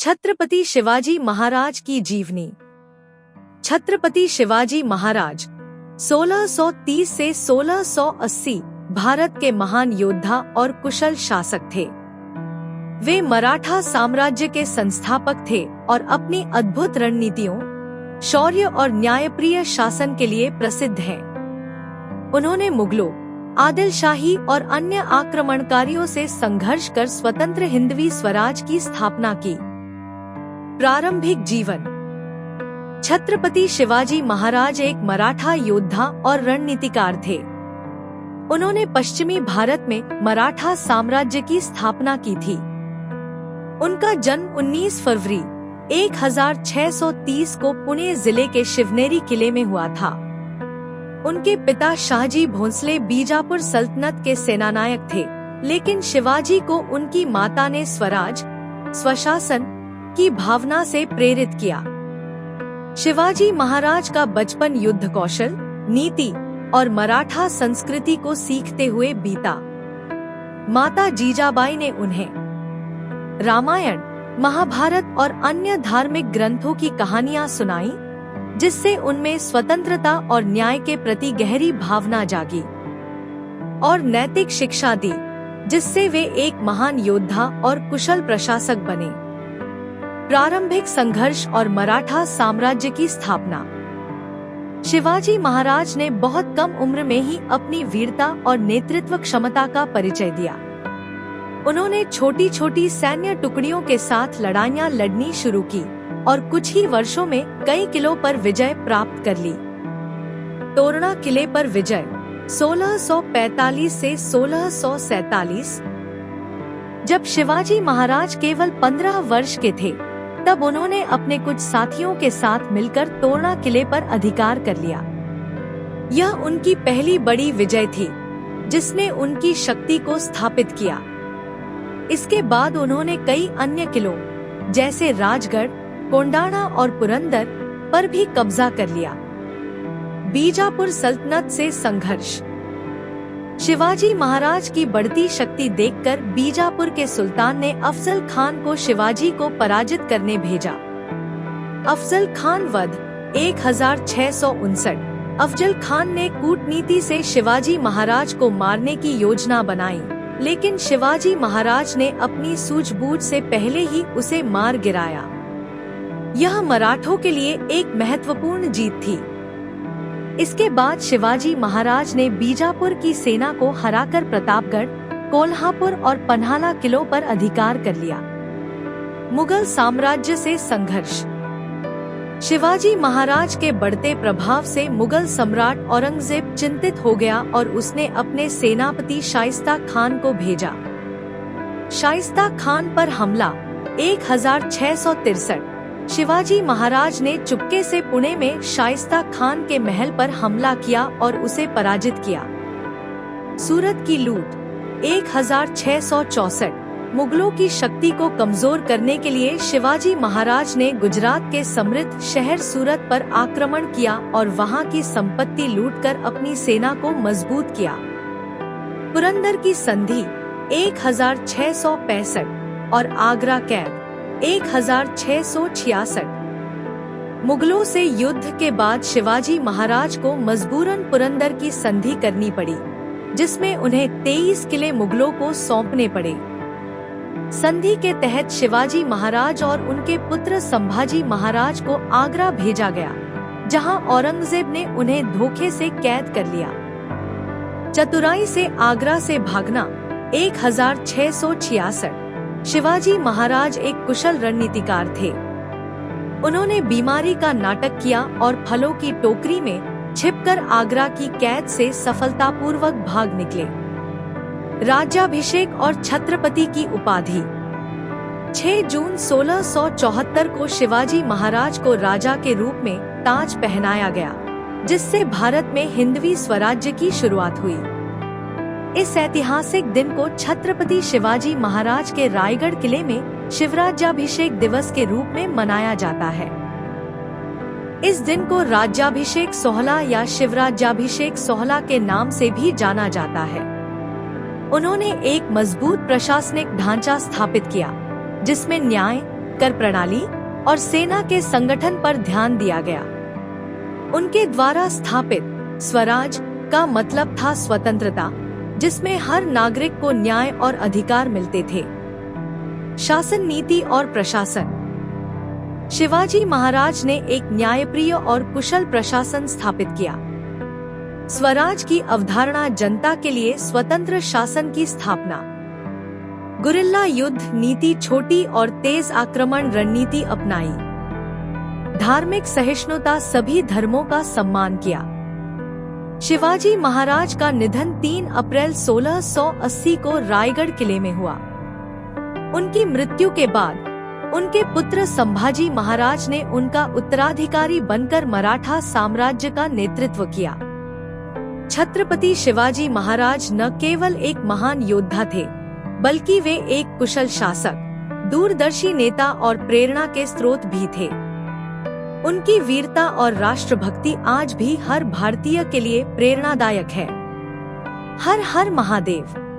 छत्रपति शिवाजी महाराज की जीवनी। छत्रपति शिवाजी महाराज 1630 से 1680 भारत के महान योद्धा और कुशल शासक थे। वे मराठा साम्राज्य के संस्थापक थे और अपनी अद्भुत रणनीतियों, शौर्य और न्यायप्रिय शासन के लिए प्रसिद्ध हैं। उन्होंने मुगलों, आदिल शाही और अन्य आक्रमणकारियों से संघर्ष कर स्वतंत्र हिंदवी स्वराज की स्थापना की। प्रारंभिक जीवन। छत्रपति शिवाजी महाराज एक मराठा योद्धा और रणनीतिकार थे। उन्होंने पश्चिमी भारत में मराठा साम्राज्य की स्थापना की थी। उनका जन्म 19 फरवरी 1630 को पुणे जिले के शिवनेरी किले में हुआ था। उनके पिता शाहजी भोंसले बीजापुर सल्तनत के सेनानायक थे, लेकिन शिवाजी को उनकी माता ने स्वराज, स्वशासन की भावना से प्रेरित किया। शिवाजी महाराज का बचपन युद्ध कौशल, नीति और मराठा संस्कृति को सीखते हुए बीता। माता जीजाबाई ने उन्हें रामायण, महाभारत और अन्य धार्मिक ग्रंथों की कहानियां सुनाई, जिससे उनमें स्वतंत्रता और न्याय के प्रति गहरी भावना जागी, और नैतिक शिक्षा दी, जिससे वे एक महान योद्धा और कुशल प्रशासक बने। प्रारंभिक संघर्ष और मराठा साम्राज्य की स्थापना। शिवाजी महाराज ने बहुत कम उम्र में ही अपनी वीरता और नेतृत्व क्षमता का परिचय दिया। उन्होंने छोटी छोटी सैन्य टुकड़ियों के साथ लड़ाइयां लड़नी शुरू की और कुछ ही वर्षों में कई किलों पर विजय प्राप्त कर ली। तोरणा किले पर विजय 1645 से 1647। जब शिवाजी महाराज केवल 15 वर्ष के थे, तब उन्होंने अपने कुछ साथियों के साथ मिलकर तोरणा किले पर अधिकार कर लिया। यह उनकी पहली बड़ी विजय थी, जिसने उनकी शक्ति को स्थापित किया। इसके बाद उन्होंने कई अन्य किलों जैसे राजगढ़, कोंडाणा और पुरंदर पर भी कब्जा कर लिया। बीजापुर सल्तनत से संघर्ष। शिवाजी महाराज की बढ़ती शक्ति देखकर बीजापुर के सुल्तान ने अफजल खान को शिवाजी को पराजित करने भेजा। अफजल खान वध 1659। अफजल खान ने कूटनीति से शिवाजी महाराज को मारने की योजना बनाई, लेकिन शिवाजी महाराज ने अपनी सूझबूझ से पहले ही उसे मार गिराया। यह मराठों के लिए एक महत्वपूर्ण जीत थी। इसके बाद शिवाजी महाराज ने बीजापुर की सेना को हराकर प्रतापगढ़, कोल्हापुर और पन्हाला किलों पर अधिकार कर लिया। मुगल साम्राज्य से संघर्ष। शिवाजी महाराज के बढ़ते प्रभाव से मुगल सम्राट औरंगजेब चिंतित हो गया और उसने अपने सेनापति शाइस्ता खान को भेजा। शाइस्ता खान पर हमला 1663। शिवाजी महाराज ने चुपके से पुणे में शाइस्ता खान के महल पर हमला किया और उसे पराजित किया। सूरत की लूट 1664। मुगलों की शक्ति को कमजोर करने के लिए शिवाजी महाराज ने गुजरात के समृद्ध शहर सूरत पर आक्रमण किया और वहां की संपत्ति लूटकर अपनी सेना को मजबूत किया। पुरंदर की संधि 1665 और आगरा कैद 1666। मुगलों से युद्ध के बाद शिवाजी महाराज को मजबूरन पुरंदर की संधि करनी पड़ी, जिसमें उन्हें 23 किले मुगलों को सौंपने पड़े। संधि के तहत शिवाजी महाराज और उनके पुत्र संभाजी महाराज को आगरा भेजा गया, जहां औरंगजेब ने उन्हें धोखे से कैद कर लिया। चतुराई से आगरा से भागना 1666। शिवाजी महाराज एक कुशल रणनीतिकार थे। उन्होंने बीमारी का नाटक किया और फलों की टोकरी में छिपकर आगरा की कैद से सफलतापूर्वक भाग निकले। राज्याभिषेक और छत्रपति की उपाधि। 6 जून 1674 को शिवाजी महाराज को राजा के रूप में ताज पहनाया गया, जिससे भारत में हिंदवी स्वराज्य की शुरुआत हुई। इस ऐतिहासिक दिन को छत्रपति शिवाजी महाराज के रायगढ़ किले में शिवराज्याभिषेक दिवस के रूप में मनाया जाता है। इस दिन को राज्याभिषेक सोहला या शिवराज्याभिषेक सोहला के नाम से भी जाना जाता है। उन्होंने एक मजबूत प्रशासनिक ढांचा स्थापित किया, जिसमें न्याय, कर प्रणाली और सेना के संगठन पर ध्यान दिया गया। उनके द्वारा स्थापित स्वराज का मतलब था स्वतंत्रता, जिसमें हर नागरिक को न्याय और अधिकार मिलते थे। शासन नीति और प्रशासन। शिवाजी महाराज ने एक न्यायप्रिय और कुशल प्रशासन स्थापित किया। स्वराज की अवधारणा जनता के लिए स्वतंत्र शासन की स्थापना। गुरिल्ला युद्ध नीति, छोटी और तेज आक्रमण रणनीति अपनाई। धार्मिक सहिष्णुता, सभी धर्मों का सम्मान किया। शिवाजी महाराज का निधन 3 अप्रैल 1680 को रायगढ़ किले में हुआ। उनकी मृत्यु के बाद उनके पुत्र संभाजी महाराज ने उनका उत्तराधिकारी बनकर मराठा साम्राज्य का नेतृत्व किया। छत्रपति शिवाजी महाराज न केवल एक महान योद्धा थे, बल्कि वे एक कुशल शासक, दूरदर्शी नेता और प्रेरणा के स्रोत भी थे। उनकी वीरता और राष्ट्रभक्ति आज भी हर भारतीय के लिए प्रेरणादायक है। हर हर महादेव।